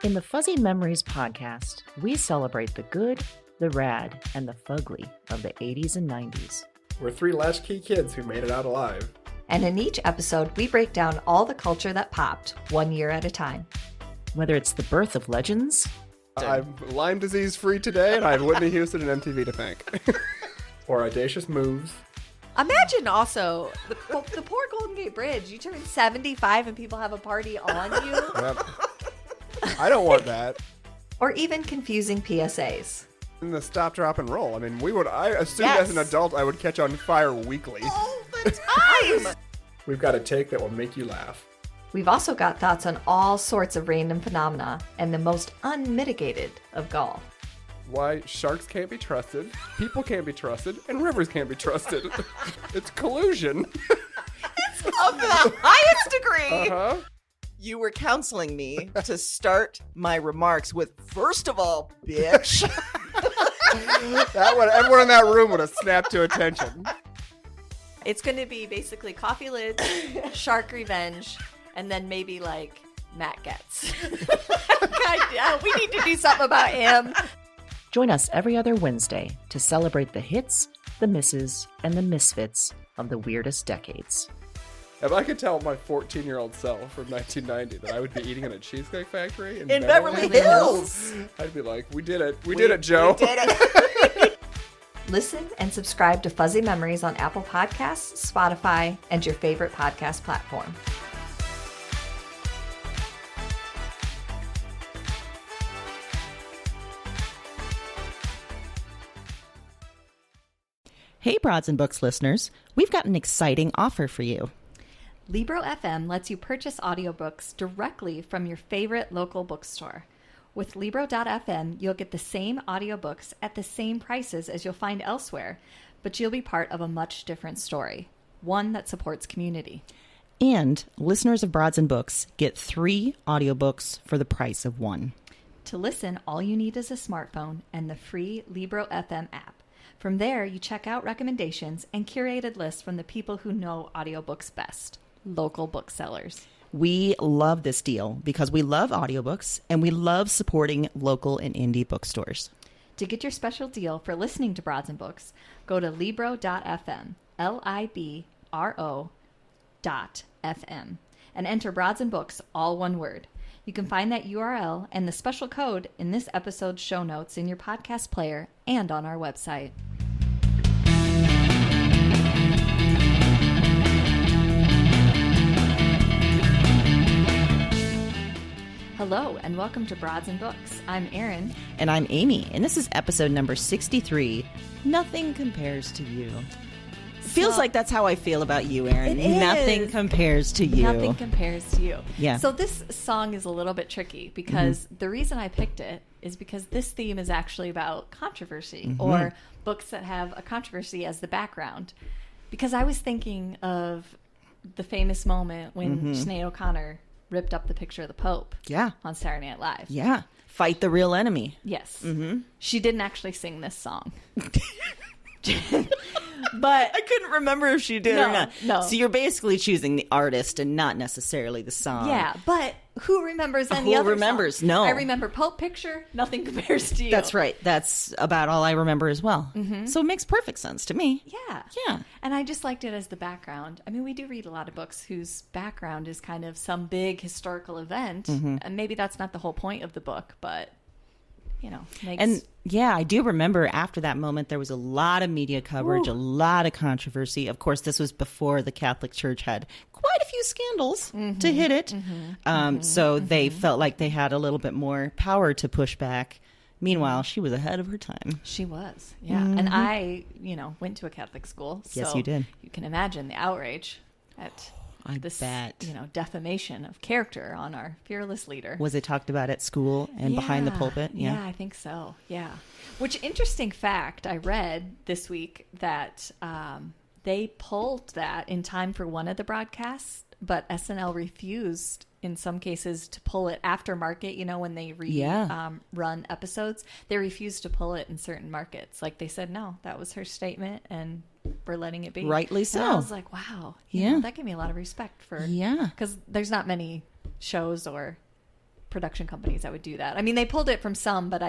In the Fuzzy Memories podcast, we celebrate the good, the rad, and the fugly of the 80s and 90s. We're three latchkey kids who made it out alive. And in each episode, we break down all the culture that popped, 1 year at a time. Whether it's the birth of legends... I'm Lyme disease free today, and I have Whitney Houston and MTV to thank. Or audacious moves. Imagine also the poor Golden Gate Bridge. You turn 75 and people have a party on you. Yep. I don't want that. Or even confusing PSAs. And the stop, drop, and roll. I mean, I assumed Yes. as an adult I would catch on fire weekly. All the time! We've got a take that will make you laugh. We've also got thoughts on all sorts of random phenomena and the most unmitigated of golf. Why sharks can't be trusted, people can't be trusted, and rivers can't be trusted. It's collusion. Of the highest degree. Uh-huh. You were counseling me to start my remarks with, first of all, bitch. Everyone in that room would have snapped to attention. It's going to be basically coffee lids, shark revenge, and then maybe like Matt Getz. God, we need to do something about him. Join us every other Wednesday to celebrate the hits, the misses, and the misfits of the weirdest decades. If I could tell my 14-year-old self from 1990 that I would be eating in a Cheesecake Factory in Beverly Hills. I'd be like, we did it. We did it, Joe. We did it. Listen and subscribe to Fuzzy Memories on Apple Podcasts, Spotify, and your favorite podcast platform. Hey, Broads and Books listeners, we've got an exciting offer for you. Libro FM lets you purchase audiobooks directly from your favorite local bookstore. With Libro.fm, you'll get the same audiobooks at the same prices as you'll find elsewhere, but you'll be part of a much different story, one that supports community. And listeners of Broads and Books get 3 audiobooks for the price of 1. To listen, all you need is a smartphone and the free Libro FM app. From there, you check out recommendations and curated lists from the people who know audiobooks best, local booksellers. We love this deal because we love audiobooks and we love supporting local and indie bookstores. To get your special deal for listening to Broads and Books, go to Libro.fm, Libro.fm, and enter Broads and Books, all one word. You can find that URL and the special code in this episode's show notes in your podcast player and on our website. Hello, and welcome to Broads and Books. I'm Erin. And I'm Amy, and this is episode number 63, Nothing Compares to You. Feels like that's how I feel about you, Erin. It is. Nothing compares to you. Nothing compares to you. Yeah. So this song is a little bit tricky because the reason I picked it is because this theme is actually about controversy or books that have a controversy as the background. Because I was thinking of the famous moment when Sinead O'Connor ripped up the picture of the Pope on Saturday Night Live. Yeah. Fight the real enemy. Yes. She didn't actually sing this song. But I couldn't remember if she did or not. No. So you're basically choosing the artist and not necessarily the song. yeah, but who remembers any Who other remembers? song? No. I remember Pope Picture, Nothing Compares to You. That's right. That's about all I remember as well. So it makes perfect sense to me. Yeah. Yeah. And I just liked it as the background. I mean, we do read a lot of books whose background is kind of some big historical event. And maybe that's not the whole point of the book, but, you know, makes... And yeah, I do remember after that moment, there was a lot of media coverage, a lot of controversy. Of course, this was before the Catholic Church had quite a few scandals to hit it. So they felt like they had a little bit more power to push back. Meanwhile, she was ahead of her time. She was, yeah. And I, went to a Catholic school. Yes, so you did. You can imagine the outrage at I this, bet. defamation of character on our fearless leader. Was it talked about at school and behind the pulpit? Yeah, I think so. Yeah. Which interesting fact I read this week that they pulled that in time for one of the broadcasts, but SNL refused in some cases to pull it after market, when they run episodes. They refused to pull it in certain markets. Like they said, no, that was her statement and we're letting it be. Rightly so. And I was like, wow. That gave me a lot of respect for, because there's not many shows or production companies that would do that. I mean, they pulled it from some, but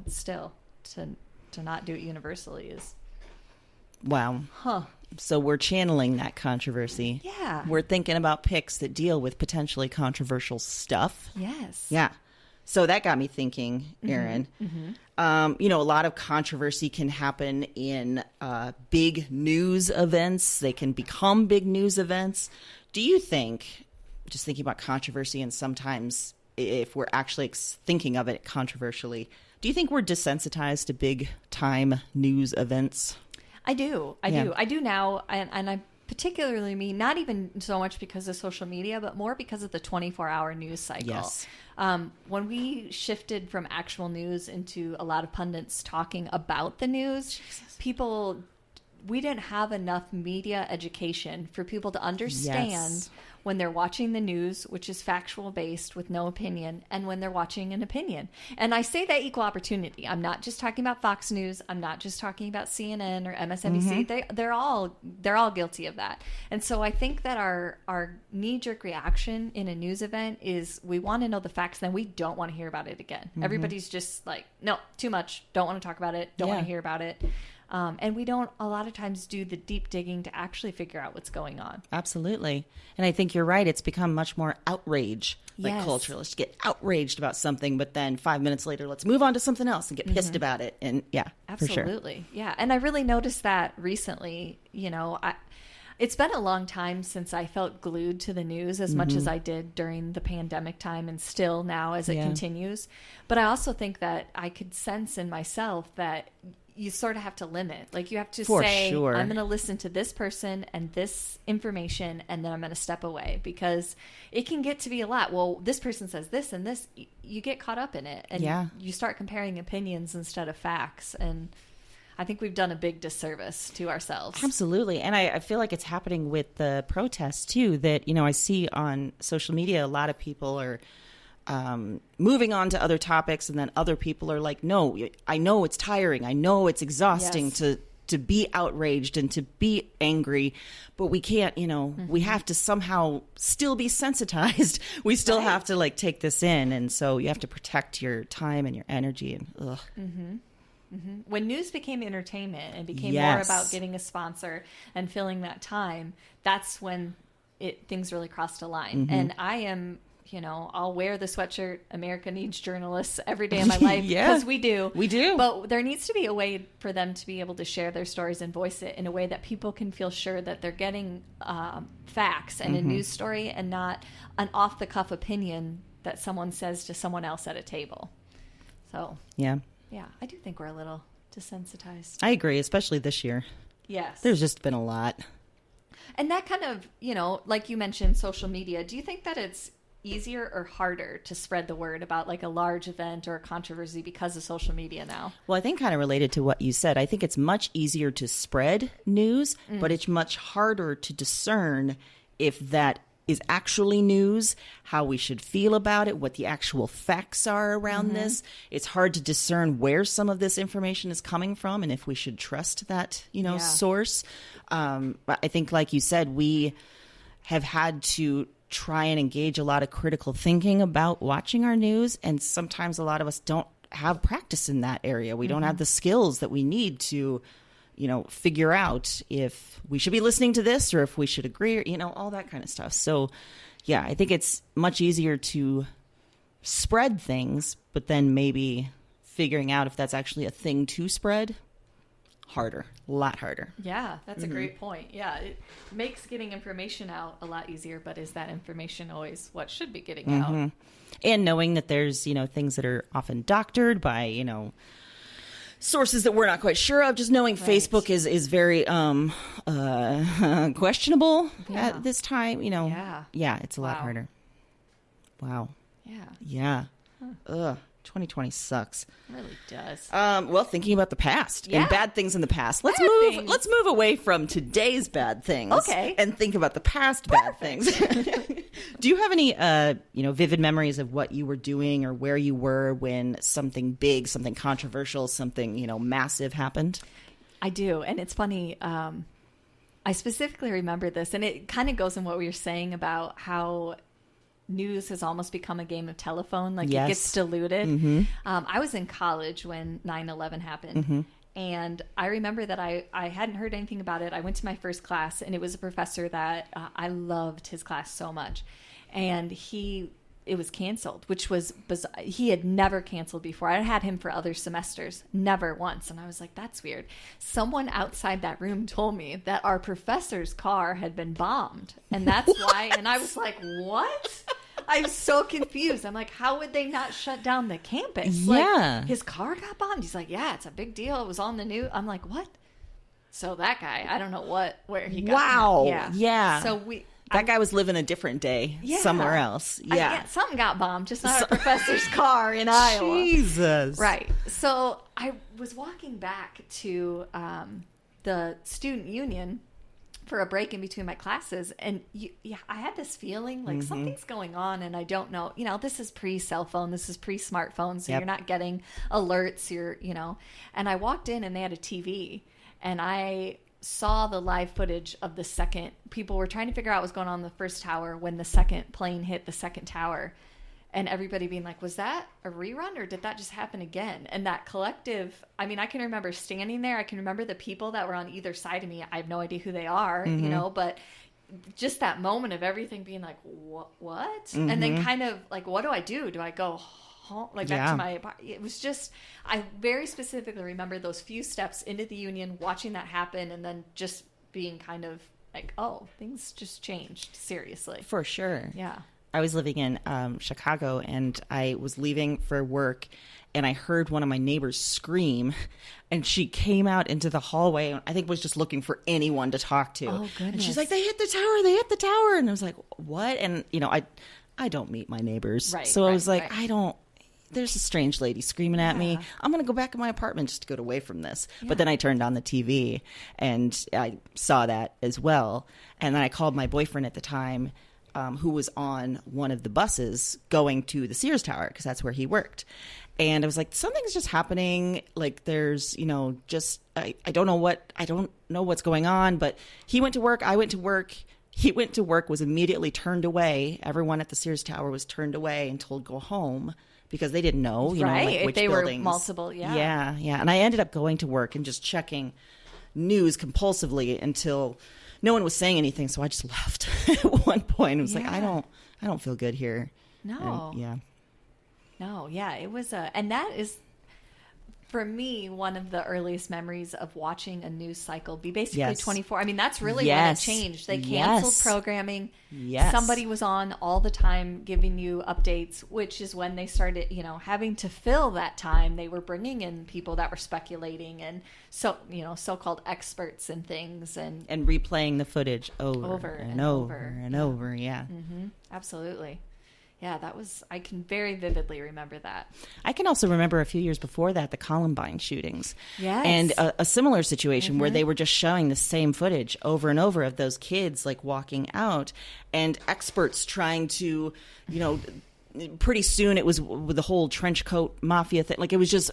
still to not do it universally is. Wow. Huh. So we're channeling that controversy. Yeah. We're thinking about picks that deal with potentially controversial stuff. Yes. Yeah. So that got me thinking, Erin. A lot of controversy can happen in big news events. They can become big news events. Do you think, just thinking about controversy, and sometimes if we're actually thinking of it controversially, do you think we're desensitized to big time news events? I do. I do now. And I particularly mean not even so much because of social media, but more because of the 24-hour news cycle. Yes. When we shifted from actual news into a lot of pundits talking about the news, we didn't have enough media education for people to understand when they're watching the news, which is factual based with no opinion, and when they're watching an opinion. And I say that equal opportunity. I'm not just talking about Fox News. I'm not just talking about CNN or MSNBC. They're all guilty of that. And so I think that our knee-jerk reaction in a news event is we want to know the facts, then we don't want to hear about it again. Everybody's just like, no, too much. Don't want to talk about it. Don't want to hear about it. And we don't a lot of times do the deep digging to actually figure out what's going on. Absolutely. And I think you're right. It's become much more outrage, like culture. Let's get outraged about something, but then 5 minutes later, let's move on to something else and get pissed about it. And Absolutely. For sure. Yeah. And I really noticed that recently. It's been a long time since I felt glued to the news as much as I did during the pandemic time, and still now as it continues. But I also think that I could sense in myself that you sort of have to limit. Like you have to say, I'm going to listen to this person and this information, and then I'm going to step away, because it can get to be a lot. Well, this person says this and this, you get caught up in it, and you start comparing opinions instead of facts. And I think we've done a big disservice to ourselves. Absolutely. And I feel like it's happening with the protests too, that, I see on social media, a lot of people are moving on to other topics, and then other people are like, no, I know it's tiring. I know it's exhausting to be outraged and to be angry, but we can't, we have to somehow still be sensitized. We still have to take this in. And so you have to protect your time and your energy. And when news became entertainment and became more about getting a sponsor and filling that time, that's when things really crossed a line. And I am, I'll wear the sweatshirt, America needs journalists, every day of my life, because we do. We do. But there needs to be a way for them to be able to share their stories and voice it in a way that people can feel sure that they're getting facts and a news story, and not an off-the-cuff opinion that someone says to someone else at a table. So, yeah, I do think we're a little desensitized. I agree, especially this year. Yes. There's just been a lot. And that kind of, like you mentioned, social media, do you think that it's easier or harder to spread the word about a large event or a controversy because of social media now? Well, I think kind of related to what you said, I think it's much easier to spread news, but it's much harder to discern if that is actually news, how we should feel about it, what the actual facts are around this. It's hard to discern where some of this information is coming from and if we should trust that, source. But I think, like you said, we have had to try and engage a lot of critical thinking about watching our news. And sometimes a lot of us don't have practice in that area. We don't have the skills that we need to, figure out if we should be listening to this or if we should agree, or, all that kind of stuff. So, yeah, I think it's much easier to spread things, but then maybe figuring out if that's actually a thing to spread, harder, a lot harder. Yeah, that's a great point. Yeah, it makes getting information out a lot easier, but is that information always what should be getting out? And knowing that there's, things that are often doctored by, sources that we're not quite sure of. Just knowing Facebook is very questionable at this time, Yeah, it's a lot harder. Wow. Yeah. Ugh. 2020 sucks. It really does. Well, thinking about the past and bad things in the past. Let's move away from today's bad things. Okay. And think about the past bad things. Do you have any vivid memories of what you were doing or where you were when something big, something controversial, something, massive happened? I do. And it's funny. I specifically remember this, and it kind of goes in what we were saying about how news has almost become a game of telephone. Like Yes. it gets diluted. Mm-hmm. I was in college when 9/11 happened. And I remember that I hadn't heard anything about it. I went to my first class, and it was a professor that I loved his class so much. And it was canceled, which was bizarre. He had never canceled before. I had him for other semesters, never once. And I was like, that's weird. Someone outside that room told me that our professor's car had been bombed. And that's why. And I was like, what? I was so confused. I'm like, how would they not shut down the campus? Yeah. Like, his car got bombed. He's like, yeah, it's a big deal. It was on the news. I'm like, what? So that guy, I don't know where he got. Wow. Yeah. So that guy was living a different day somewhere else. Yeah. Something got bombed, just not a professor's car in Iowa. Jesus. Right. So I was walking back to the student union for a break in between my classes, and I had this feeling like something's going on, and I don't know. This is pre-cell phone, this is pre-smartphone, so you're not getting alerts. And I walked in, and they had a TV, and I saw the live footage of the second. People were trying to figure out what was going on in the first tower when the second plane hit the second tower. And everybody being like, was that a rerun or did that just happen again? And that collective, I mean, I can remember standing there. I can remember the people that were on either side of me. I have no idea who they are, but just that moment of everything being like, what? And then kind of like, what do I do? Do I go home, back to my apartment? It was just, I very specifically remember those few steps into the union, watching that happen, and then just being kind of like, oh, things just changed, seriously. For sure. Yeah. I was living in Chicago, and I was leaving for work, and I heard one of my neighbors scream, and she came out into the hallway, and I think was just looking for anyone to talk to. Oh, goodness. And she's like, they hit the tower. And I was like, what? And, I don't meet my neighbors. Right, so I was like, right. There's a strange lady screaming at me. I'm going to go back in my apartment just to get away from this. Yeah. But then I turned on the TV, and I saw that as well. And then I called my boyfriend at the time, who was on one of the buses going to the Sears Tower, because that's where he worked. And I was like, something's just happening. Like there's, I don't know what's going on. But he went to work. I went to work. He went to work, was immediately turned away. Everyone at the Sears Tower was turned away and told go home because they didn't know, right. which they buildings. Were multiple. Yeah. Yeah. Yeah. And I ended up going to work and just checking news compulsively until no one was saying anything, so I just left at one point. I was like, I don't feel good here. No. And, No, yeah. It was and that is, for me, one of the earliest memories of watching a news cycle be basically 24. I mean, that's really when it changed. They canceled programming. Yes. Somebody was on all the time giving you updates, which is when they started, having to fill that time. They were bringing in people that were speculating and so-called experts and things and replaying the footage over and over. Yeah. Mm-hmm. Absolutely. Yeah, I can very vividly remember that. I can also remember a few years before that, the Columbine shootings. Yes. And a similar situation where they were just showing the same footage over and over of those kids like walking out, and experts trying to, pretty soon it was with the whole trench coat mafia thing. Like it was just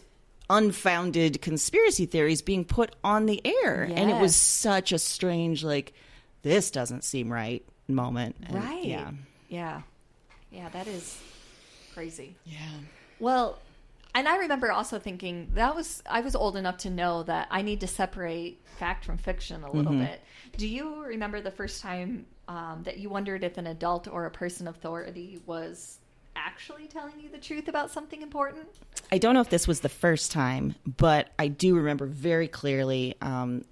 unfounded conspiracy theories being put on the air. Yes. And it was such a strange, like, this doesn't seem right moment. And, right. Yeah. Yeah. Yeah, that is crazy. Yeah. Well, and I remember also thinking I was old enough to know that I need to separate fact from fiction a little bit. Do you remember the first time that you wondered if an adult or a person of authority was actually telling you the truth about something important? I don't know if this was the first time, but I do remember very clearly.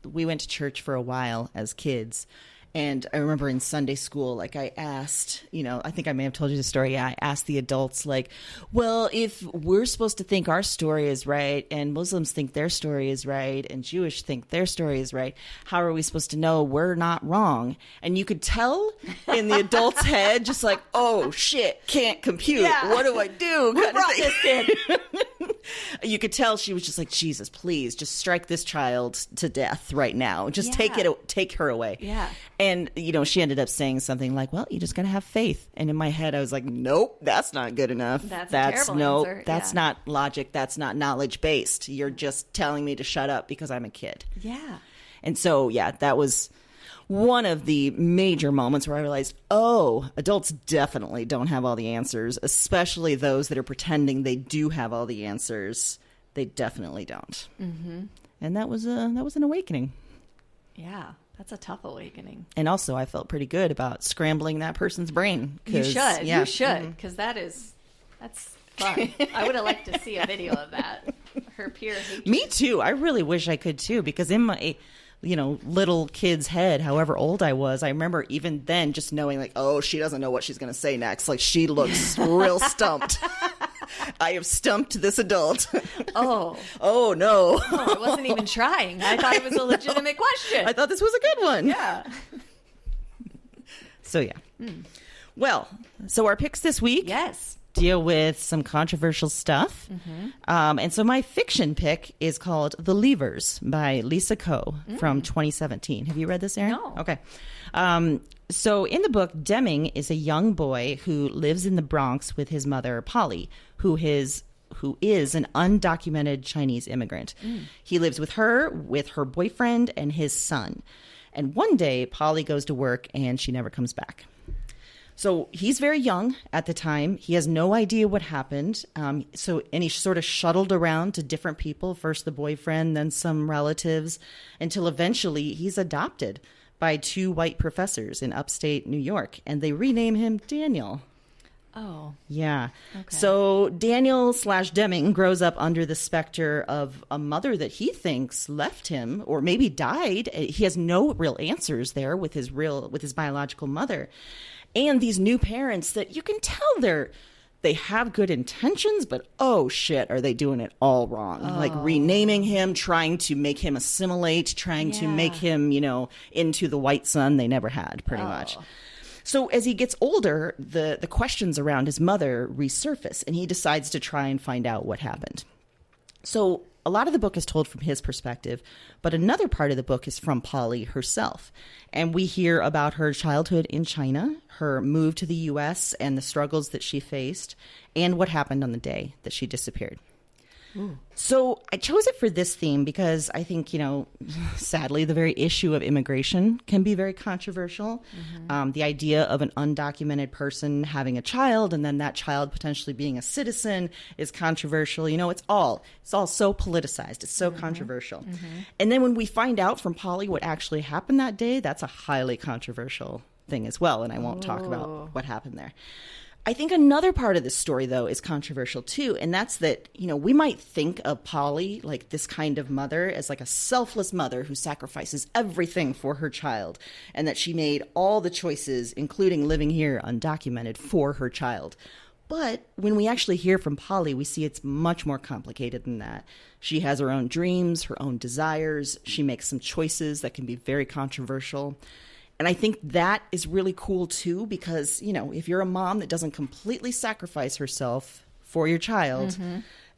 We went to church for a while as kids. And I remember in Sunday school, like I asked, I think I may have told you the story. Yeah, I asked the adults, like, well, if we're supposed to think our story is right and Muslims think their story is right and Jewish think their story is right, how are we supposed to know we're not wrong? And you could tell in the adult's head, just like, oh, shit, can't compute. Yeah. What do I do? Who brought this kid? You could tell she was just like, Jesus, please, just strike this child to death right now. Just take her away. Yeah. And, she ended up saying something like, well, you just got to have faith. And in my head, I was like, nope, that's not good enough. That's a terrible answer. That's not logic. That's not knowledge based. You're just telling me to shut up because I'm a kid. Yeah. And so, yeah, that was one of the major moments where I realized, oh, adults definitely don't have all the answers, especially those that are pretending they do have all the answers. They definitely don't. Mm-hmm. And that was an awakening. Yeah, that's a tough awakening. And also, I felt pretty good about scrambling that person's brain. You should, because that's fun. I would have liked to see a video of that. Her pure hatred. Me too. I really wish I could too, because in my little kid's head, however old I was, I remember even then just knowing like, oh, she doesn't know what she's going to say next. Like, she looks real stumped. I have stumped this adult. Oh. Oh, no. Oh, I wasn't even trying. I thought it was a legitimate question. I thought this was a good one. Yeah. So, yeah. Well, so our picks this week. Yes. Deal with some controversial stuff. Mm-hmm. And so my fiction pick is called The Leavers by Lisa Coe from 2017. Have you read this, Erin? No. Okay. So in the book, Deming is a young boy who lives in the Bronx with his mother, Polly, who is an undocumented Chinese immigrant. He lives with her boyfriend, and his son. And one day, Polly goes to work, and she never comes back. So he's very young at the time. He has no idea what happened. And he sort of shuttled around to different people, first the boyfriend, then some relatives, until eventually he's adopted by 2 white professors in upstate New York. And they rename him Daniel. Oh. Yeah. Okay. So Daniel/Deming grows up under the specter of a mother that he thinks left him or maybe died. He has no real answers there with his biological mother. And these new parents that you can tell they have good intentions, but oh shit, are they doing it all wrong? Like renaming him, trying to make him assimilate, trying to make him, into the white son they never had, pretty much. So as he gets older, the questions around his mother resurface, and he decides to try and find out what happened. So a lot of the book is told from his perspective, but another part of the book is from Polly herself. And we hear about her childhood in China, her move to the U.S., and the struggles that she faced, and what happened on the day that she disappeared. Ooh. So I chose it for this theme because I think, sadly, the very issue of immigration can be very controversial. Mm-hmm. The idea of an undocumented person having a child and then that child potentially being a citizen is controversial. It's all so politicized. It's so controversial. Mm-hmm. And then when we find out from Polly what actually happened that day, that's a highly controversial thing as well. And I won't talk about what happened there. I think another part of this story, though, is controversial, too. And that's that, we might think of Polly, like this kind of mother, as like a selfless mother who sacrifices everything for her child. And that she made all the choices, including living here undocumented, for her child. But when we actually hear from Polly, we see it's much more complicated than that. She has her own dreams, her own desires. She makes some choices that can be very controversial. And I think that is really cool, too, because, if you're a mom that doesn't completely sacrifice herself for your child,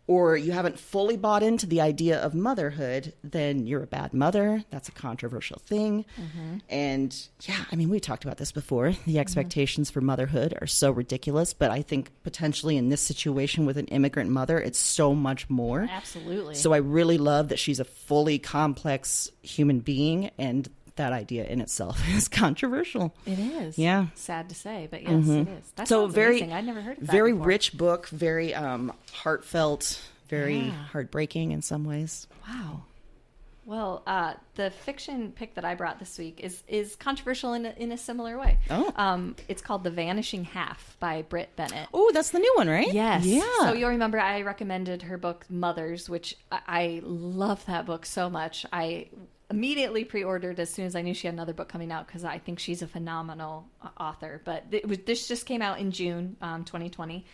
or you haven't fully bought into the idea of motherhood, then you're a bad mother. That's a controversial thing. Mm-hmm. And we talked about this before. The expectations for motherhood are so ridiculous. But I think potentially in this situation with an immigrant mother, it's so much more. Absolutely. So I really love that she's a fully complex human being, and that idea in itself is controversial. It is. Yeah. Sad to say, but yes, it is. That sounds amazing. I'd never heard of that very before. Rich book, very heartfelt, very heartbreaking in some ways. Wow. Well, the fiction pick that I brought this week is controversial in a similar way. Oh. It's called The Vanishing Half by Britt Bennett. Oh, that's the new one, right? Yes. Yeah. So you'll remember I recommended her book Mothers, which I love that book so much. I immediately pre-ordered as soon as I knew she had another book coming out because I think she's a phenomenal author. But this just came out in June 2020.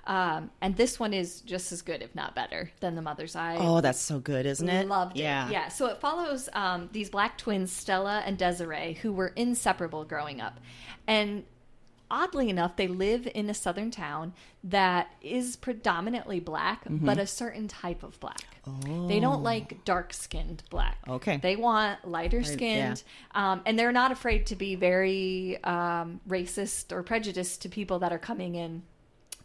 And this one is just as good, if not better, than The Mother's Eye. Oh, that's so good, isn't it? Loved it. Yeah. So it follows these black twins, Stella and Desiree, who were inseparable growing up. And oddly enough, they live in a southern town that is predominantly black, but a certain type of black. Oh. They don't like dark-skinned black. Okay. They want lighter-skinned. Yeah. And they're not afraid to be very racist or prejudiced to people that are coming in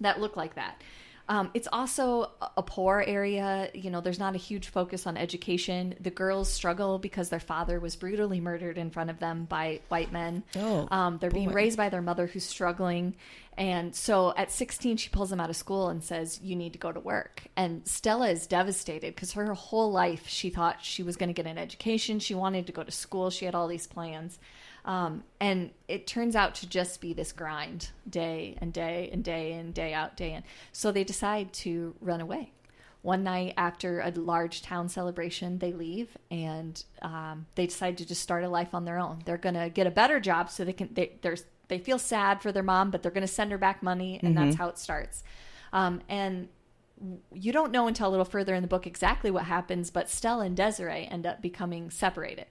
that look like that. It's also a poor area. You know, there's not a huge focus on education. The girls struggle because their father was brutally murdered in front of them by white men. They're being raised by their mother who's struggling. And so at 16, she pulls them out of school and says, you need to go to work. And Stella is devastated because her whole life, she thought she was going to get an education. She wanted to go to school. She had all these plans. And it turns out to just be this grind day and day and day in, day out, day in. So they decide to run away. One night after a large town celebration, they leave and they decide to just start a life on their own. They're going to get a better job so they feel sad for their mom, but they're going to send her back money, and that's how it starts. And you don't know until a little further in the book exactly what happens, but Stella and Desiree end up becoming separated.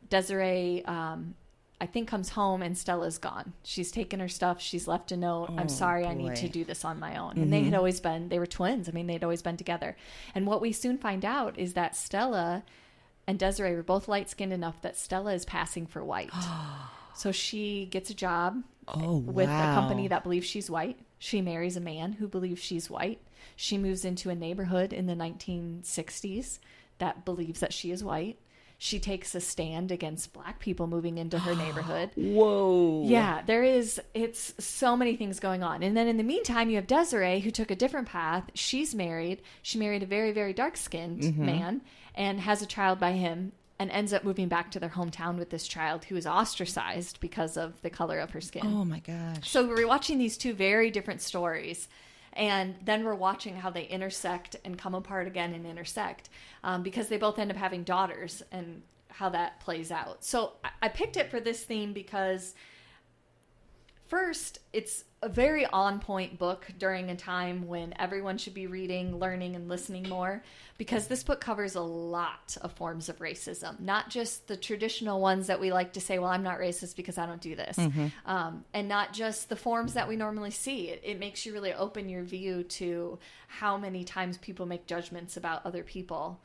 Desiree, I think, comes home and Stella's gone. She's taken her stuff. She's left a note. I'm sorry, I need to do this on my own. And they were twins. I mean, they'd always been together. And what we soon find out is that Stella and Desiree were both light-skinned enough that Stella is passing for white. So she gets a job with a company that believes she's white. She marries a man who believes she's white. She moves into a neighborhood in the 1960s that believes that she is white. She takes a stand against black people moving into her neighborhood. Whoa. Yeah, it's so many things going on. And then in the meantime, you have Desiree, who took a different path. She's married. She married a very, very dark-skinned man and has a child by him and ends up moving back to their hometown with this child who is ostracized because of the color of her skin. Oh, my gosh. So we're watching these two very different stories. And then we're watching how they intersect and come apart again and intersect because they both end up having daughters and how that plays out. So I picked it for this theme because, first, it's a very on-point book during a time when everyone should be reading, learning, and listening more, because this book covers a lot of forms of racism, not just the traditional ones that we like to say, well, I'm not racist because I don't do this, and not just the forms that we normally see. It makes you really open your view to how many times people make judgments about other people,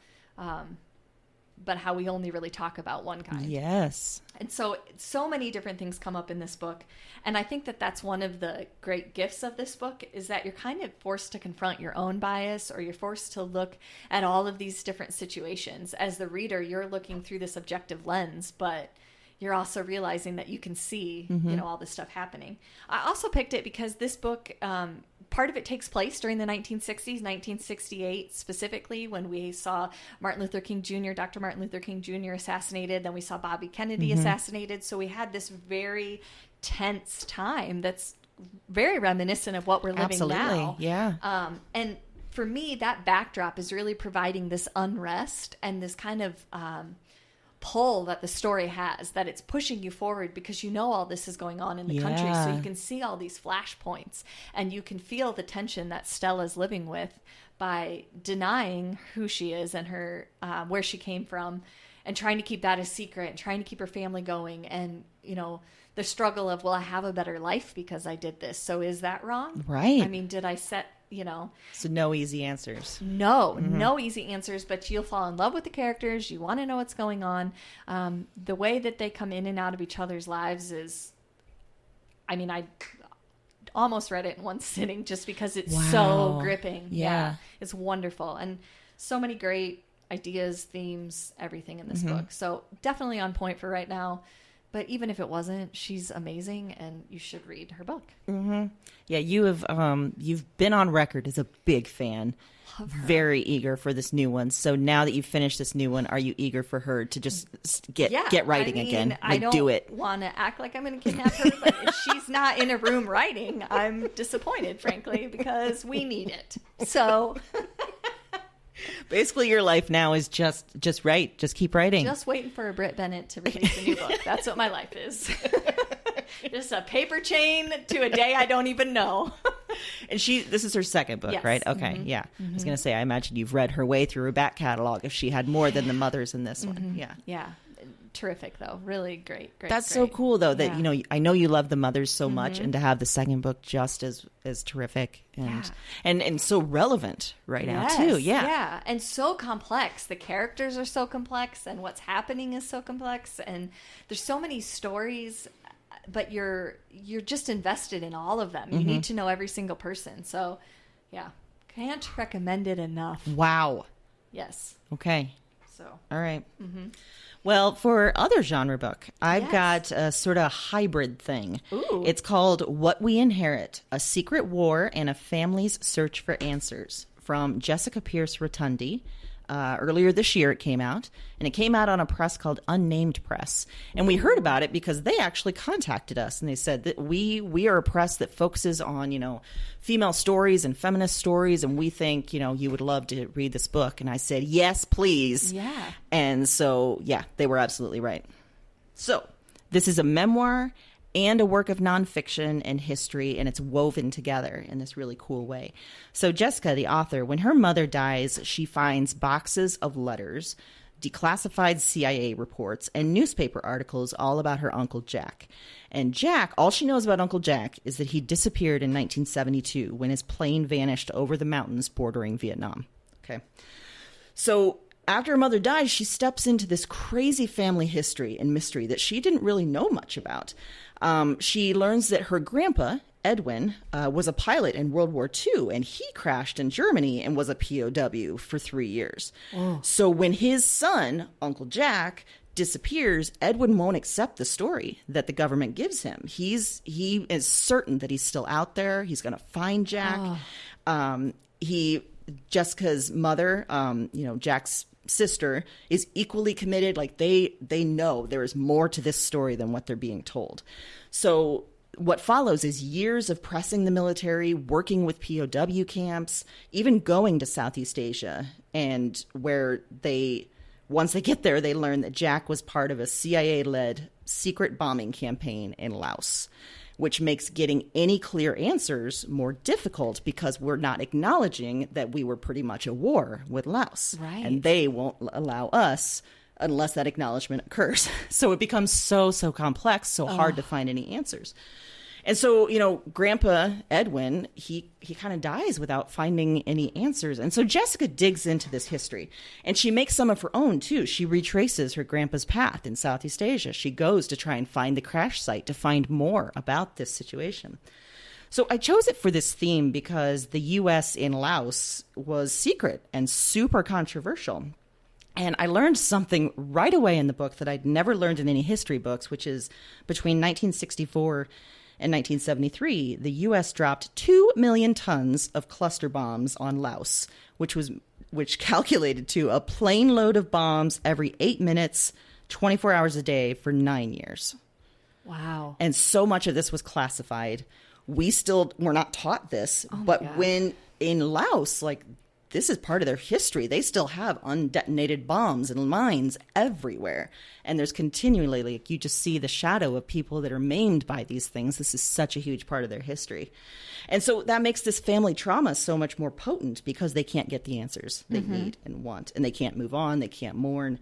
but how we only really talk about one kind. Yes. And so many different things come up in this book. And I think that that's one of the great gifts of this book, is that you're kind of forced to confront your own bias, or you're forced to look at all of these different situations. As the reader, you're looking through this objective lens, but you're also realizing that you can see, all this stuff happening. I also picked it because this book, part of it takes place during the 1960s, 1968 specifically, when we saw Martin Luther King Jr., Dr. Martin Luther King Jr. assassinated. Then we saw Bobby Kennedy assassinated. So we had this very tense time that's very reminiscent of what we're living now. Yeah. And for me, that backdrop is really providing this unrest and this kind of pull that the story has, that it's pushing you forward because you know all this is going on in the country, so you can see all these flashpoints and you can feel the tension that Stella's living with by denying who she is and her where she came from, and trying to keep that a secret and trying to keep her family going, and the struggle of, well, I have a better life because I did this, so is that wrong? Right. I mean, did I set So no easy answers. No easy answers, but you'll fall in love with the characters. You want to know what's going on. The way that they come in and out of each other's lives is, I almost read it in one sitting just because it's so gripping. Yeah. It's wonderful. And so many great ideas, themes, everything in this book. So definitely on point for right now. But even if it wasn't, she's amazing, and you should read her book. Yeah, you've been on record as a big fan, very eager for this new one. So now that you've finished this new one, are you eager for her to just get writing again? I don't do it. Want to act like I'm going to kidnap her, but if she's not in a room writing, I'm disappointed, frankly, because we need it. So. Basically, your life now is just write. Just keep writing. Just waiting for a Britt Bennett to release a new book. That's what my life is. Just a paper chain to a day I don't even know. And this is her second book, yes. right? Okay, yeah. I was going to say, I imagine you've read her way through her back catalog if she had more than the mothers in this one. Yeah. Yeah. Terrific, though. Really great. That's so cool, though, that, I know you love the mothers so much, and to have the second book just as terrific and so relevant now, too. Yeah. Yeah. And so complex. The characters are so complex, and what's happening is so complex, and there's so many stories, but you're just invested in all of them. You need to know every single person. So, yeah. Can't recommend it enough. Wow. Yes. Okay. So. All right. Well, for other genre book, I've Yes. got a sort of hybrid thing. Ooh. It's called What We Inherit, A Secret War and a Family's Search for Answers from Jessica Pierce Rotundi. Earlier this year it came out, and it came out on a press called Unnamed Press. And we heard about it because they actually contacted us, and they said that we are a press that focuses on, female stories and feminist stories, and we think, you would love to read this book. And I said, yes, please. Yeah. And so, yeah, they were absolutely right. So this is a memoir and a work of nonfiction and history, and it's woven together in this really cool way. So Jessica, the author, when her mother dies, she finds boxes of letters, declassified CIA reports, and newspaper articles all about her Uncle Jack. And Jack, all she knows about Uncle Jack is that he disappeared in 1972 when his plane vanished over the mountains bordering Vietnam. Okay. So after her mother dies, she steps into this crazy family history and mystery that she didn't really know much about. She learns that her grandpa, Edwin, was a pilot in World War II, and he crashed in Germany and was a POW for 3 years. Oh. So when his son, Uncle Jack, disappears, Edwin won't accept the story that the government gives him. He is certain that he's still out there. He's going to find Jack. Oh. Jessica's mother, Jack's sister, is equally committed. Like they know there is more to this story than what they're being told. So what follows is years of pressing the military, working with POW camps, even going to Southeast Asia, and where once they get there, they learn that Jack was part of a CIA-led secret bombing campaign in Laos, which makes getting any clear answers more difficult because we're not acknowledging that we were pretty much at war with Laos. Right. And they won't allow us unless that acknowledgement occurs. So it becomes so complex, so hard to find any answers. And so, Grandpa Edwin, he kind of dies without finding any answers. And so Jessica digs into this history, and she makes some of her own, too. She retraces her grandpa's path in Southeast Asia. She goes to try and find the crash site to find more about this situation. So I chose it for this theme because the U.S. in Laos was secret and super controversial. And I learned something right away in the book that I'd never learned in any history books, which is between 1964 and 1973, the U.S. dropped 2 million tons of cluster bombs on Laos, which calculated to a plane load of bombs every 8 minutes, 24 hours a day for 9 years. Wow. And so much of this was classified. We're not taught this, but when in Laos, this is part of their history. They still have undetonated bombs and mines everywhere. And there's continually, you just see the shadow of people that are maimed by these things. This is such a huge part of their history. And so that makes this family trauma so much more potent because they can't get the answers they need and want. And they can't move on. They can't mourn.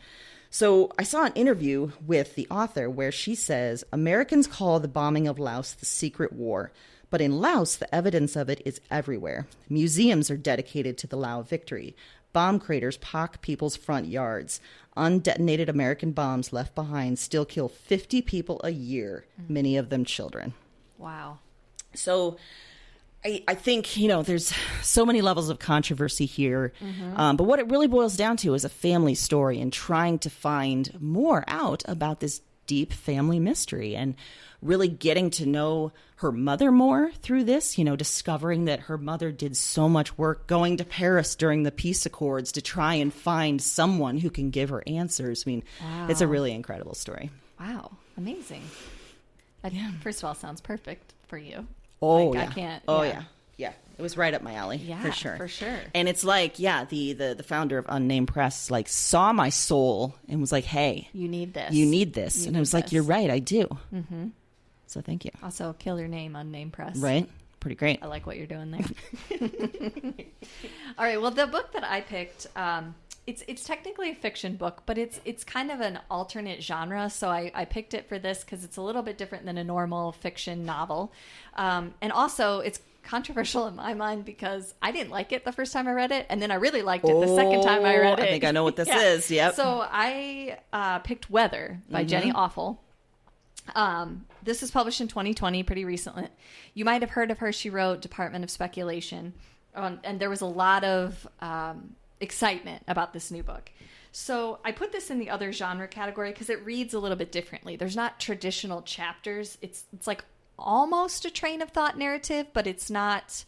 So I saw an interview with the author where she says, Americans call the bombing of Laos the secret war. But in Laos, the evidence of it is everywhere. Museums are dedicated to the Lao victory. Bomb craters pock people's front yards. Undetonated American bombs left behind still kill 50 people a year, many of them children. Wow. So I think, there's so many levels of controversy here. But what it really boils down to is a family story and trying to find more out about this deep family mystery and really getting to know her mother more through this, discovering that her mother did so much work going to Paris during the peace accords to try and find someone who can give her answers. I mean, It's a really incredible story. Wow. Amazing. First of all, sounds perfect for you. Oh, I yeah. can't. Oh, yeah. Yeah. It was right up my alley. Yeah, for sure. For sure. And it's the founder of Unnamed Press, saw my soul and was like, hey, you need this. You need this. And I was like, you're right. I do. Mm-hmm. So thank you. Also, killer name, Unnamed Press. Right? Pretty great. I like what you're doing there. All right. Well, the book that I picked, it's technically a fiction book, but it's kind of an alternate genre. So I picked it for this because it's a little bit different than a normal fiction novel. And also, it's controversial in my mind because I didn't like it the first time I read it, and then I really liked it the second time I read it. I think I know what this is. Yep. So I picked Weather by Jenny Awful. This was published in 2020, pretty recently. You might have heard of her. She wrote Department of Speculation. and there was a lot of excitement about this new book. So I put this in the other genre category because it reads a little bit differently. There's not traditional chapters. It's like almost a train of thought narrative, but it's not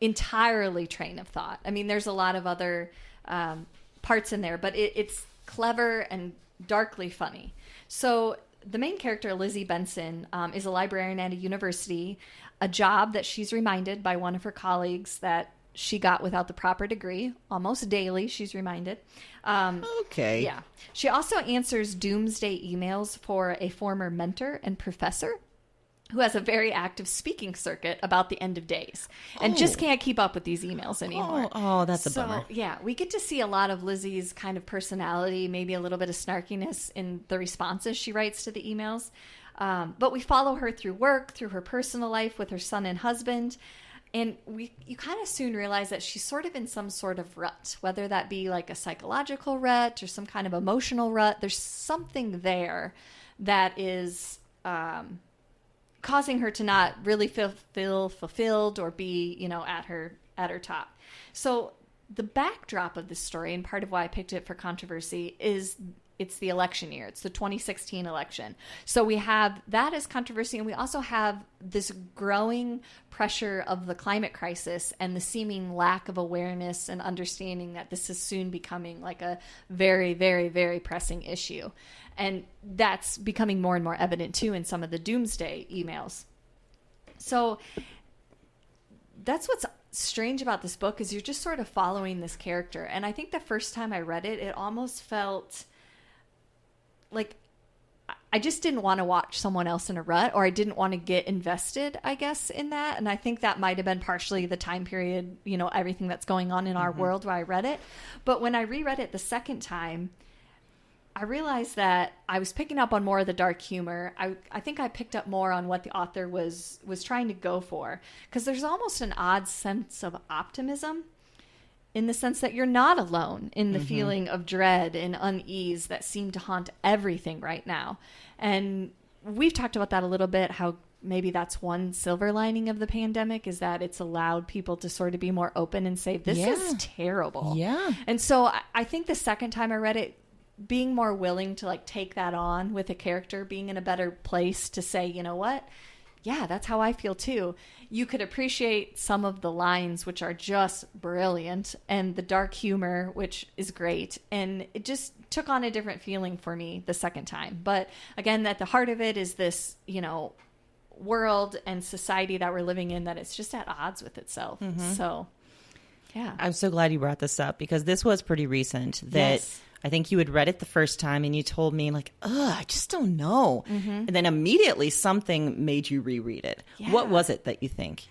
entirely train of thought. I mean, there's a lot of other parts in there, but it's clever and darkly funny. So the main character, Lizzie Benson, is a librarian at a university, a job that she's reminded by one of her colleagues that she got without the proper degree. Almost daily, she's reminded. Okay. Yeah. She also answers doomsday emails for a former mentor and professor who has a very active speaking circuit about the end of days and just can't keep up with these emails anymore. Oh, that's a bummer. Yeah, we get to see a lot of Lizzie's kind of personality, maybe a little bit of snarkiness in the responses she writes to the emails. But we follow her through work, through her personal life with her son and husband. And you kind of soon realize that she's sort of in some sort of rut, whether that be like a psychological rut or some kind of emotional rut. There's something there that is causing her to not really feel fulfilled or be, at her top. So the backdrop of this story, and part of why I picked it for controversy, is it's the election year. It's the 2016 election. So we have that as controversy, and we also have this growing pressure of the climate crisis and the seeming lack of awareness and understanding that this is soon becoming like a very, very, very pressing issue. And that's becoming more and more evident, too, in some of the doomsday emails. So that's what's strange about this book, is you're just sort of following this character. And I think the first time I read it, it almost felt like I just didn't want to watch someone else in a rut, or I didn't want to get invested, I guess, in that. And I think that might have been partially the time period, everything that's going on in our world where I read it. But when I reread it the second time, I realized that I was picking up on more of the dark humor. I think I picked up more on what the author was trying to go for, because there's almost an odd sense of optimism, in the sense that you're not alone in the feeling of dread and unease that seem to haunt everything right now. And we've talked about that a little bit, how maybe that's one silver lining of the pandemic, is that it's allowed people to sort of be more open and say, this is terrible. Yeah. And so I think the second time I read it, being more willing to like take that on with a character, being in a better place to say, you know what? Yeah, that's how I feel too. You could appreciate some of the lines, which are just brilliant, and the dark humor, which is great. And it just took on a different feeling for me the second time. But again, at the heart of it is this, world and society that we're living in, that it's just at odds with itself. So, yeah. I'm so glad you brought this up, because this was pretty recent. Yes. I think you had read it the first time and you told me like, I just don't know. And then immediately something made you reread it. Yeah. What was it that you think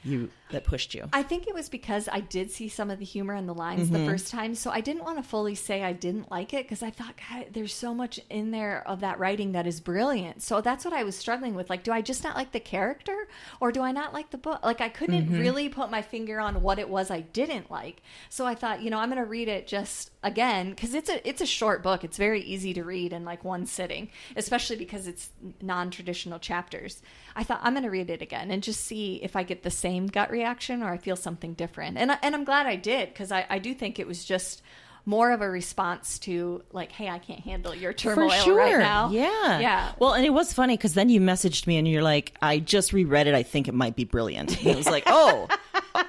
that pushed you? I think it was because I did see some of the humor in the lines the first time. So I didn't want to fully say I didn't like it, because I thought, God, there's so much in there of that writing that is brilliant. So that's what I was struggling with. Like, do I just not like the character, or do I not like the book? Like, I couldn't really put my finger on what it was I didn't like. So I thought, I'm going to read it just again, because it's a short book. It's very easy to read in like one sitting, especially because it's non-traditional chapters. I thought, I'm going to read it again and just see if I get the same gut reaction or I feel something different. And I'm glad I did, because I do think it was just more of a response to like, hey, I can't handle your turmoil right now. Yeah. Well, and it was funny, because then you messaged me and you're like, I just reread it. I think it might be brilliant. And it was like, oh,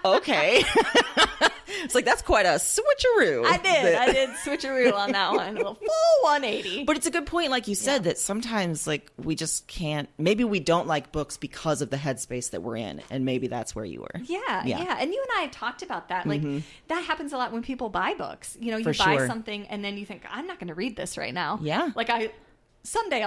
okay. It's like, that's quite a switcheroo. I did switcheroo on that one. A full 180. But it's a good point, like you said, that sometimes like we just can't, maybe we don't like books because of the headspace that we're in. And maybe that's where you were. Yeah. And you and I had talked about that. Like that happens a lot when people buy books. You buy something and then you think, I'm not going to read this right now. Yeah. Like someday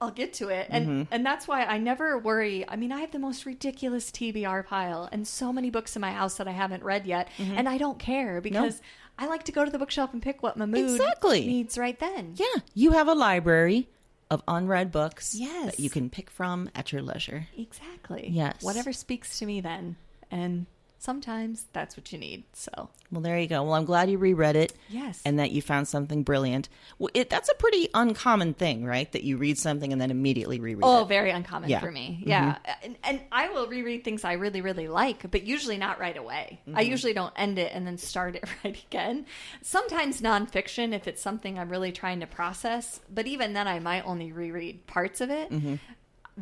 I'll get to it. And that's why I never worry. I mean, I have the most ridiculous TBR pile and so many books in my house that I haven't read yet. And I don't care, because I like to go to the bookshelf and pick what my mood needs right then. Yeah. You have a library of unread books Yes. that you can pick from at your leisure. Exactly. Yes. Whatever speaks to me then. And sometimes that's what you need. So, Well, there you go. Well, I'm glad you reread it. Yes. And that you found something brilliant. Well, that's a pretty uncommon thing, right? That you read something and then immediately reread it. very uncommon Yeah. for me. Yeah. And I will reread things I really, really like, but usually not right away. I usually don't end it and then start it right again. Sometimes nonfiction, if it's something I'm really trying to process, but even then I might only reread parts of it.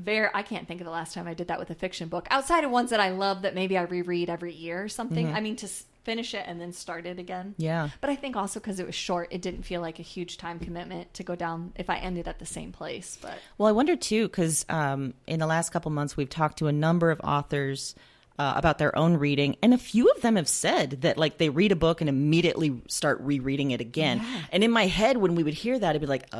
I can't think of the last time I did that with a fiction book, outside of ones that I love that maybe I reread every year or something. I mean, to finish it and then start it again. Yeah. But I think also because it was short, it didn't feel like a huge time commitment to go down if I ended at the same place. But Well, I wonder too, because in the last couple months, we've talked to a number of authors about their own reading, and a few of them have said that like they read a book and immediately start rereading it again. And in my head, when we would hear that, it'd be like,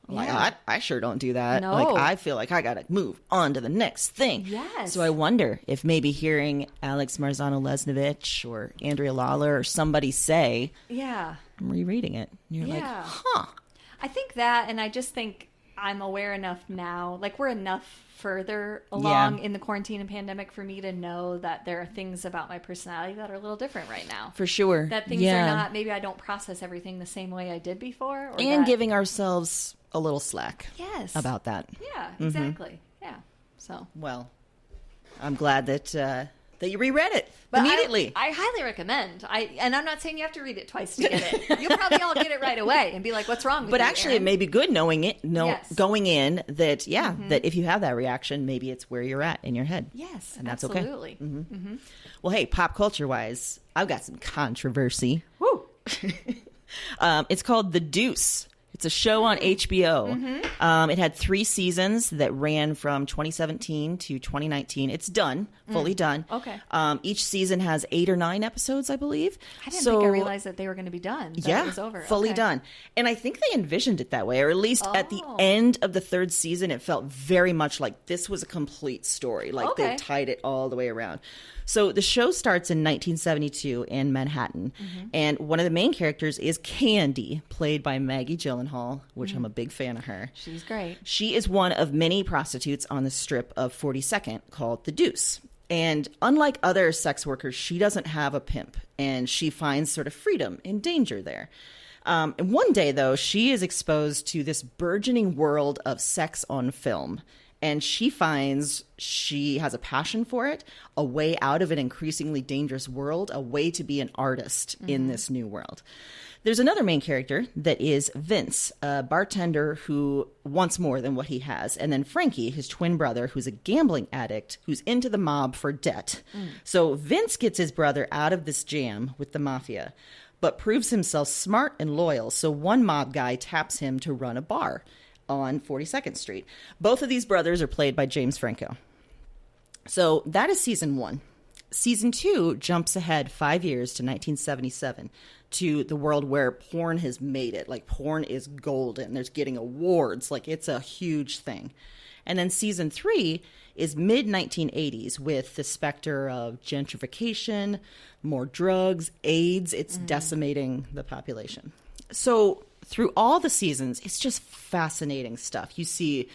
Like, I sure don't do that. No. Like, I feel like I got to move on to the next thing. Yes. So I wonder if maybe hearing Alex Marzano-Lesnevich or Andrea Lawler or somebody say, yeah. I'm rereading it. And you're like, I think that, and I just think I'm aware enough now, like we're enough further along in the quarantine and pandemic for me to know that there are things about my personality that are a little different right now. For sure. That things are not, maybe I don't process everything the same way I did before. Or And that, giving ourselves a little slack about that. Yeah, exactly. Yeah. So. Well, I'm glad that you reread it But immediately. I highly recommend. And I'm not saying you have to read it twice to get it. You'll probably all get it right away and be like, "What's wrong with But you, actually, Erin?" it may be good knowing it, Yes. going in that, that if you have that reaction, maybe it's where you're at in your head. Yes, and that's absolutely. okay. Well, hey, pop culture wise, I've got some controversy. Woo! It's called The Deuce. It's a show on HBO. It had 3 seasons that ran from 2017 to 2019. It's done, fully done. Okay. Each season has 8 or 9 episodes, I believe. I didn't think I realized that they were going to be done. That it was over. Fully Okay. done. And I think they envisioned it that way, or at least at the end of the 3rd season, it felt very much like this was a complete story. Like they tied it all the way around. So the show starts in 1972 in Manhattan. And one of the main characters is Candy, played by Maggie Gyllenhaal, which I'm a big fan of her. She's great. She is one of many prostitutes on the strip of 42nd called The Deuce. And unlike other sex workers, she doesn't have a pimp, and she finds sort of freedom and danger there. And one day, though, she is exposed to this burgeoning world of sex on film. And she finds she has a passion for it, a way out of an increasingly dangerous world, a way to be an artist in this new world. There's another main character that is Vince, a bartender who wants more than what he has. And then Frankie, his twin brother, who's a gambling addict who's into the mob for debt. So Vince gets his brother out of this jam with the mafia, but proves himself smart and loyal. So one mob guy taps him to run a bar on 42nd Street. Both of these brothers are played by James Franco. So that is season 1. Season 2 jumps ahead 5 years to 1977 to the world where porn has made it. Like, porn is golden. There's getting awards. Like, it's a huge thing. And then season 3 is mid-1980s with the specter of gentrification, more drugs, AIDS. It's decimating the population. So through all the seasons, it's just fascinating stuff. You see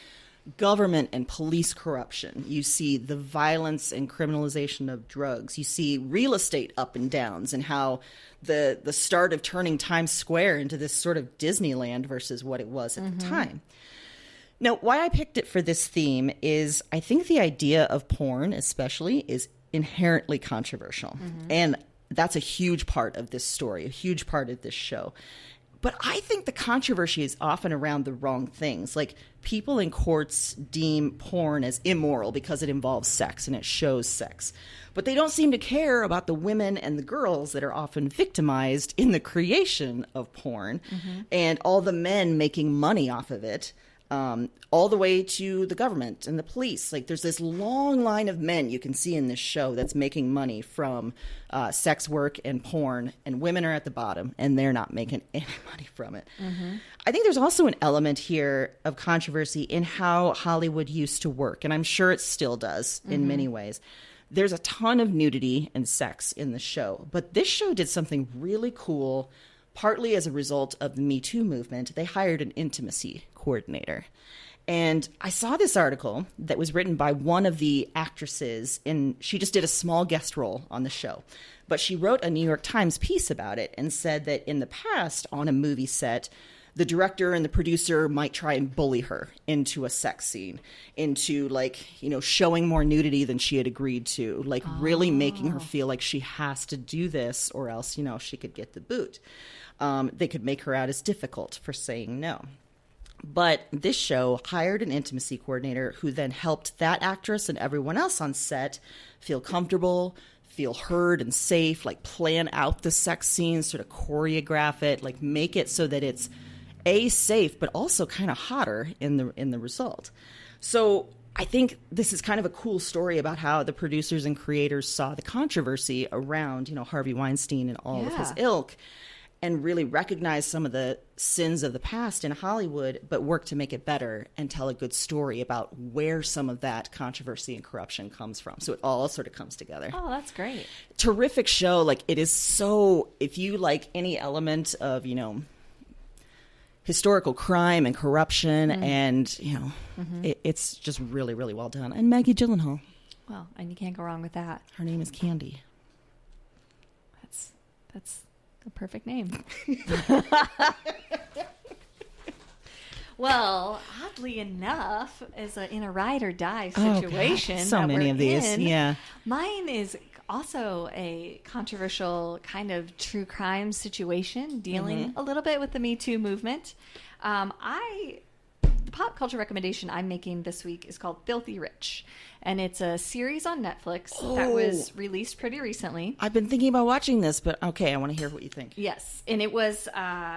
government and police corruption. You see the violence and criminalization of drugs. You see real estate up and downs and how the start of turning Times Square into this sort of Disneyland versus what it was at the time. Now, why I picked it for this theme is I think the idea of porn especially is inherently controversial. And that's a huge part of this story, a huge part of this show. But I think the controversy is often around the wrong things. Like, people in courts deem porn as immoral because it involves sex and it shows sex. But they don't seem to care about the women and the girls that are often victimized in the creation of porn and all the men making money off of it. All the way to the government and the police. Like, there's this long line of men you can see in this show that's making money from sex work and porn, and women are at the bottom, and they're not making any money from it. I think there's also an element here of controversy in how Hollywood used to work, and I'm sure it still does in many ways. There's a ton of nudity and sex in the show, but this show did something really cool. Partly as a result of the Me Too movement, they hired an intimacy coordinator. And I saw this article that was written by one of the actresses, and she just did a small guest role on the show. But she wrote a New York Times piece about it and said that in the past, on a movie set, the director and the producer might try and bully her into a sex scene, into showing more nudity than she had agreed to, really making her feel like she has to do this or else, she could get the boot. They could make her out as difficult for saying no. But this show hired an intimacy coordinator who then helped that actress and everyone else on set feel comfortable, feel heard and safe, plan out the sex scenes, sort of choreograph it, make it so that it's safe, but also kind of hotter in the result. So I think this is kind of a cool story about how the producers and creators saw the controversy around, Harvey Weinstein and all of his ilk, and really recognize some of the sins of the past in Hollywood, but work to make it better and tell a good story about where some of that controversy and corruption comes from. So it all sort of comes together. Oh, that's great. Terrific show. It is so, if you like any element of, historical crime and corruption and, it's just really, really well done. And Maggie Gyllenhaal. Well, and you can't go wrong with that. Her name is Candy. That's a perfect name. Well, oddly enough, is in a ride or die situation. So that many of these, yeah. Mine is also a controversial kind of true crime situation, dealing a little bit with the Me Too movement. The pop culture recommendation I'm making this week is called Filthy Rich, and it's a series on Netflix that was released pretty recently. I've been thinking about watching this, but okay, I want to hear what you think. Yes, and it was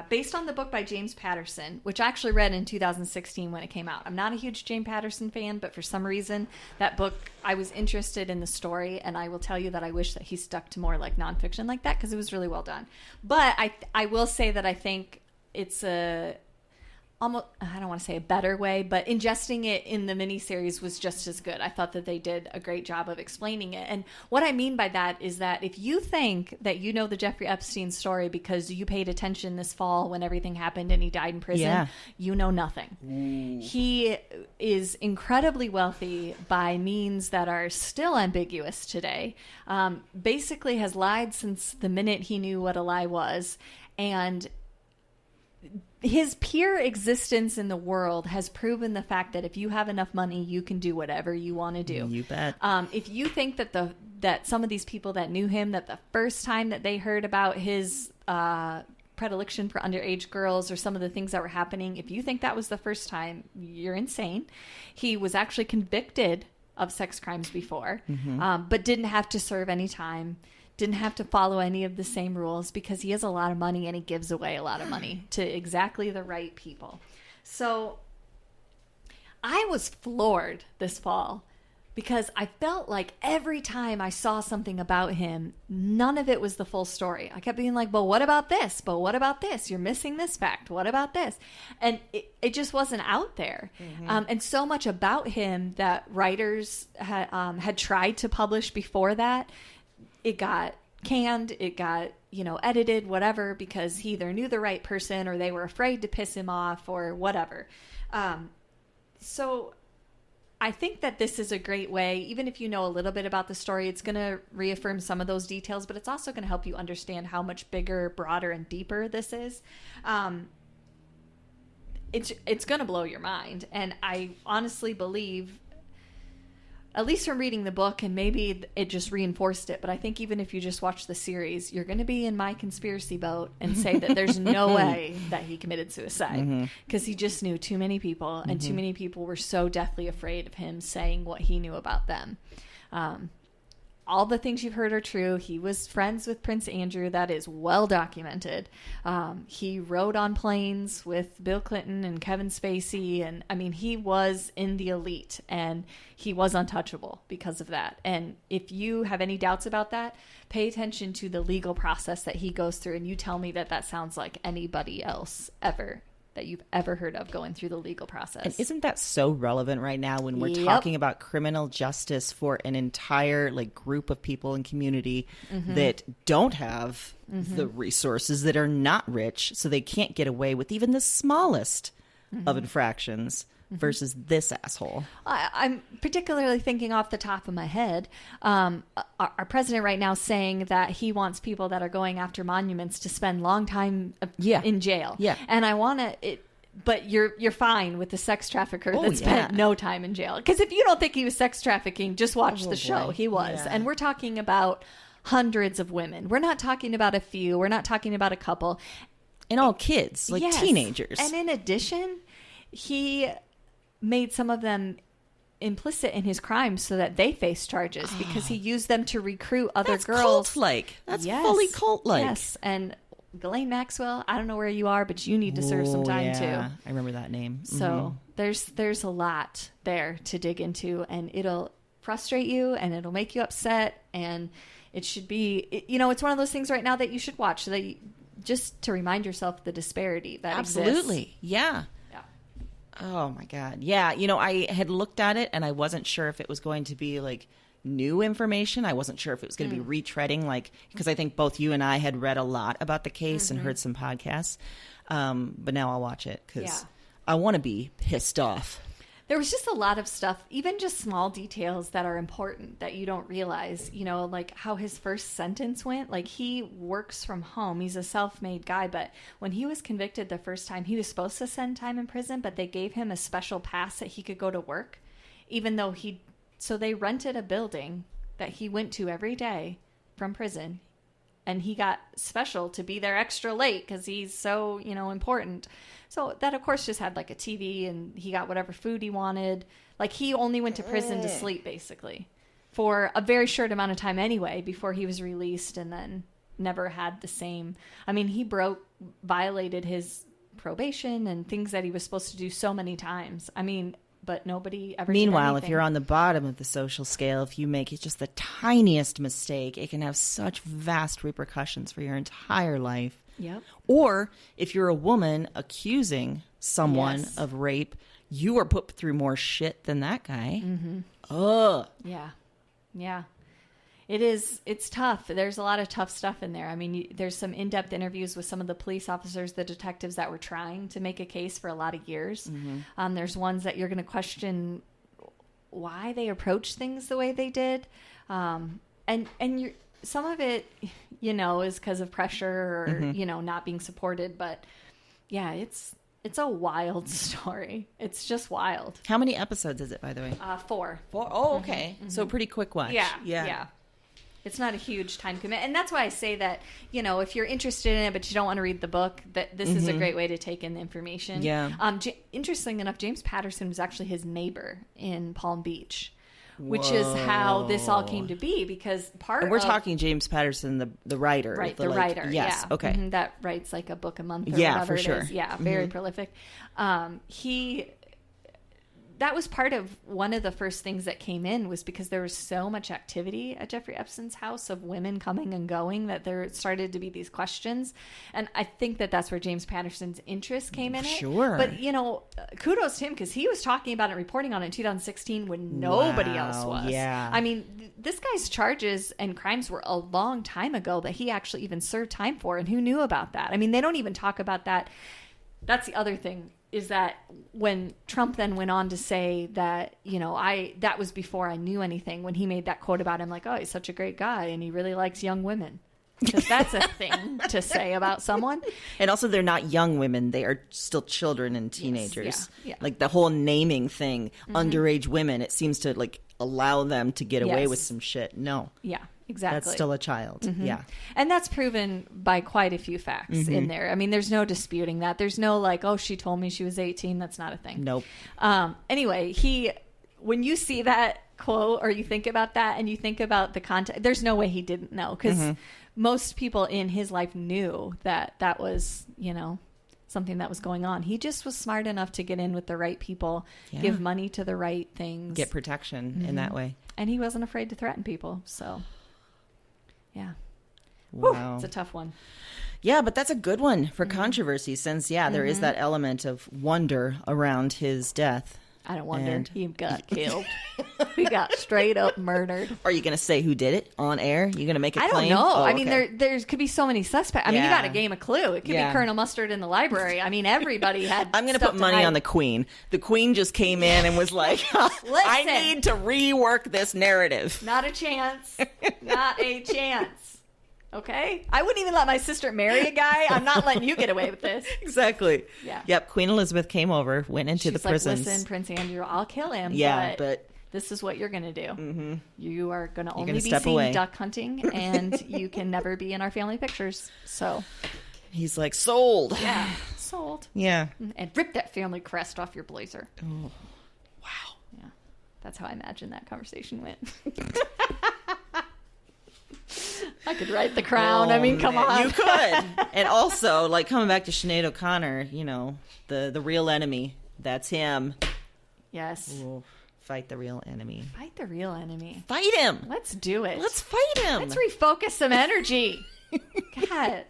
based on the book by James Patterson, which I actually read in 2016 when it came out. I'm not a huge James Patterson fan, but for some reason, that book, I was interested in the story, and I will tell you that I wish that he stuck to more nonfiction like that, because it was really well done. But I will say that I think it's almost, I don't want to say a better way, but ingesting it in the miniseries was just as good. I thought that they did a great job of explaining it. And what I mean by that is that if you think that you know the Jeffrey Epstein story because you paid attention this fall when everything happened and he died in prison, you know nothing. He is incredibly wealthy by means that are still ambiguous today. Basically has lied since the minute he knew what a lie was. And his pure existence in the world has proven the fact that if you have enough money, you can do whatever you want to do. You bet. If you think that that some of these people that knew him, that the first time that they heard about his predilection for underage girls or some of the things that were happening, if you think that was the first time, you're insane. He was actually convicted of sex crimes before, but didn't have to serve any time. Didn't have to follow any of the same rules because he has a lot of money and he gives away a lot of money to exactly the right people. So I was floored this fall because I felt like every time I saw something about him, none of it was the full story. I kept being like, but what about this? But what about this? You're missing this fact. What about this? And it just wasn't out there. And so much about him that writers had tried to publish before that, it got canned, it got, edited, whatever, because he either knew the right person or they were afraid to piss him off or whatever. So I think that this is a great way, even if you know a little bit about the story, it's going to reaffirm some of those details, but it's also going to help you understand how much bigger, broader, and deeper this is. It's going to blow your mind. And I honestly believe, at least from reading the book, and maybe it just reinforced it, but I think even if you just watch the series, you're going to be in my conspiracy boat and say that there's no way that he committed suicide because he just knew too many people, and too many people were so deathly afraid of him saying what he knew about them. All the things you've heard are true. He was friends with Prince Andrew. That is well documented. He rode on planes with Bill Clinton and Kevin Spacey. And I mean, he was in the elite and he was untouchable because of that. And if you have any doubts about that, pay attention to the legal process that he goes through. And you tell me that that sounds like anybody else ever that you've ever heard of going through the legal process. And isn't that so relevant right now when we're talking about criminal justice for an entire group of people and community that don't have the resources, that are not rich, so they can't get away with even the smallest of infractions? versus this asshole. I'm particularly thinking off the top of my head, our president right now saying that he wants people that are going after monuments to spend long time in jail. Yeah. And I want to... But you're fine with the sex trafficker that spent no time in jail. Because if you don't think he was sex trafficking, just watch the show. He was. Yeah. And we're talking about hundreds of women. We're not talking about a few. We're not talking about a couple. And all kids, like teenagers. And in addition, he made some of them implicit in his crimes so that they face charges because he used them to recruit other girls. Cult-like. That's fully cult-like. Yes. And Ghislaine Maxwell, I don't know where you are, but you need to serve some time too. I remember that name. So there's a lot there to dig into, and it'll frustrate you and it'll make you upset, and it should be, it's one of those things right now that you should watch so that just to remind yourself the disparity that Absolutely. exists. Yeah. Oh my God. Yeah. I had looked at it and I wasn't sure if it was going to be like new information. I wasn't sure if it was going to be retreading, because I think both you and I had read a lot about the case and heard some podcasts. But now I'll watch it because I want to be pissed off. There was just a lot of stuff, even just small details that are important that you don't realize, like how his first sentence went. Like, he works from home. He's a self-made guy. But when he was convicted the first time, he was supposed to spend time in prison, but they gave him a special pass that he could go to work, even though so they rented a building that he went to every day from prison. And he got special to be there extra late because he's so, important. So that, of course, just had like a TV, and he got whatever food he wanted. Like, he only went to prison to sleep, basically, for a very short amount of time anyway, before he was released, and then never had the same. I mean, he violated his probation and things that he was supposed to do so many times. I mean, but nobody ever Meanwhile, did anything. if you're on the bottom of the social scale, if you make just the tiniest mistake, it can have such vast repercussions for your entire life. Yep. Or if you're a woman accusing someone of rape, you are put through more shit than that guy. Mm-hmm. Ugh. Yeah. It's tough. There's a lot of tough stuff in there. I mean, there's some in-depth interviews with some of the police officers, the detectives that were trying to make a case for a lot of years. Mm-hmm. There's ones that you're going to question why they approached things the way they did. And some of it, is because of pressure or, not being supported. But yeah, it's a wild story. It's just wild. How many episodes is it, by the way? 4. 4? Oh, okay. Mm-hmm. So pretty quick watch. Yeah. It's not a huge time commitment. And that's why I say that, if you're interested in it, but you don't want to read the book, that this is a great way to take in the information. Yeah. Interestingly enough, James Patterson was actually his neighbor in Palm Beach, which is how this all came to be, because we're talking James Patterson, the writer. Right, the writer. Yes, yeah. Okay. Mm-hmm, that writes like a book a month or whatever for sure. it is. Yeah, very prolific. That was part of one of the first things that came in, was because there was so much activity at Jeffrey Epstein's house of women coming and going that there started to be these questions. And I think that that's where James Patterson's interest came in it. Sure. But, kudos to him, because he was talking about it, reporting on it in 2016 when nobody else was. Yeah. I mean, this guy's charges and crimes were a long time ago that he actually even served time for. And who knew about that? I mean, they don't even talk about that. That's the other thing, is that when Trump then went on to say that, that was before I knew anything, when he made that quote about him, like, oh, he's such a great guy and he really likes young women. Because that's a thing to say about someone. And also, they're not young women. They are still children and teenagers. Yes, yeah. Like the whole naming thing, underage women, it seems to allow them to get away with some shit. No. Yeah. Exactly. That's still a child. Mm-hmm. Yeah. And that's proven by quite a few facts in there. I mean, there's no disputing that. There's no oh, she told me she was 18. That's not a thing. Nope. Anyway, when you see that quote or you think about that and you think about the context, there's no way he didn't know, because most people in his life knew that was, something that was going on. He just was smart enough to get in with the right people, give money to the right things. Get protection in that way. And he wasn't afraid to threaten people. So... yeah. Wow. Whew, it's a tough one. Yeah, but that's a good one for controversy, since, there is that element of wonder around his death. I don't wonder. And- He got killed. He got straight up murdered. Are you going to say who did it on air? You going to make a I claim? don't know. Oh, I mean, okay. there could be so many suspects. I mean, you Yeah. got a game of Clue. It could Yeah. be Colonel Mustard in the library. I mean, everybody had. I'm going to stuff put money hide. on the Queen. The Queen just came in and was like, I need to rework this narrative. Not a chance. Not a chance. Okay? I wouldn't even let my sister marry a guy. I'm not letting you get away with this. Exactly. Yeah. Yep. Queen Elizabeth came over, went into She's the prisons. like, listen, Prince Andrew, I'll kill him. Yeah, but this is what you're going to do. Mm-hmm. You are going to only gonna be step seen away. duck hunting, and you can never be in our family pictures. So, he's like, sold. yeah, sold. Yeah. And rip that family crest off your blazer. Oh, wow. Yeah, that's how I imagine that conversation went. I could write The Crown. I mean, come on. You could. And also, like, coming back to Sinead O'Connor, you know, the real enemy, that's him. Yes. Ooh, fight the real enemy. Fight the real enemy. Fight him. Let's do it. Let's fight him. Let's refocus some energy. God.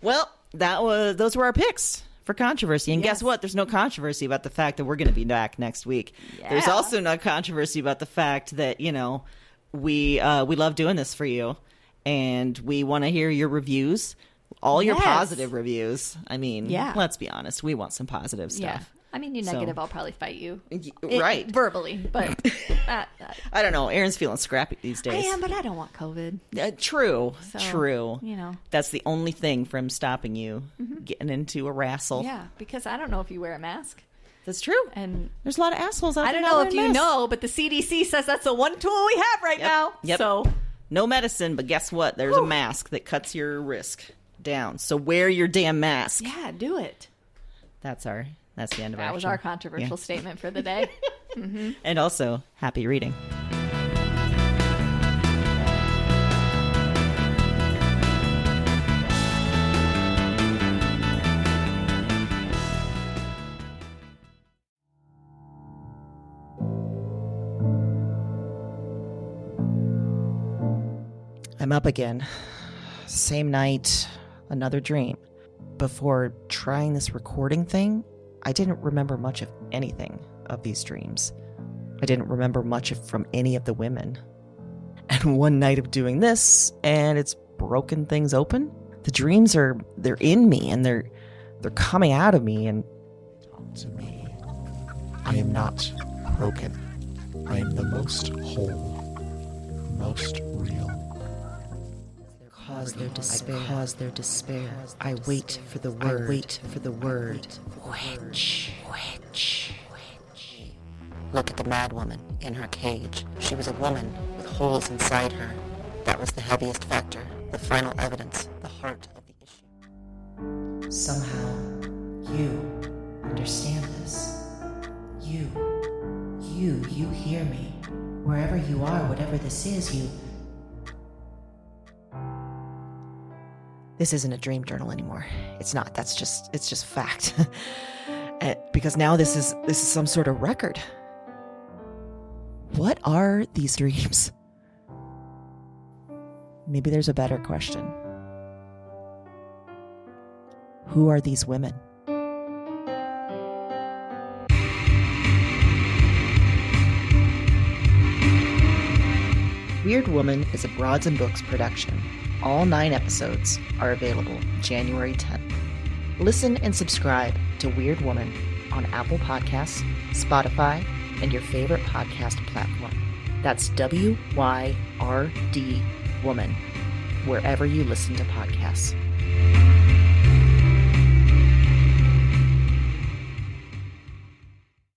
Well, those were our picks for controversy. And guess Yes. what? There's no controversy about the fact that we're going to be back next week. There's Yeah. also no controversy about the fact that, you know, we love doing this for you, and we want to hear your reviews, all your Yes. positive reviews. I mean, Yeah. let's be honest, we want some positive Yeah. stuff. I mean, you So- negative, I'll probably fight you. Right. Verbally, but I don't know. Aaron's feeling scrappy these I days. am, but I don't want COVID. True. So, True. You know. That's the only thing from stopping you getting into a wrestle. Yeah, because I don't know if you wear a mask. That's true. And There's a lot of assholes out I there. don't know if you know, but the CDC says that's the one tool we have right now. Yep. So, No medicine, but guess what? There's a mask that cuts your risk down. So wear your damn mask. yeah, do it. That's the end of That was show. our controversial statement for the day. And also, happy reading. I'm up again. Same night, another dream. Before trying this recording thing, I didn't remember much of anything of these dreams. I didn't remember much from any of the women. And one night of doing this, and it's broken things open. The dreams they're in me, and they're coming out of me, and Talk to me. I am not broken. I am the most whole, most real. Cause their despair. I wait for the word. Witch. Look at the mad woman in her cage. She was a woman with holes inside her. That was the heaviest factor, the final evidence, the heart of the issue. Somehow, you understand this. You hear me. Wherever you are, whatever this is, you... This isn't a dream journal anymore. It's not. It's just fact. Because now this is some sort of record. What are these dreams? Maybe there's a better question. Who are these women? Weird Woman is a Broads and Books production. All 9 episodes are available January 10th. Listen and subscribe to Weird Woman on Apple Podcasts, Spotify, and your favorite podcast platform. That's WYRD Woman, wherever you listen to podcasts.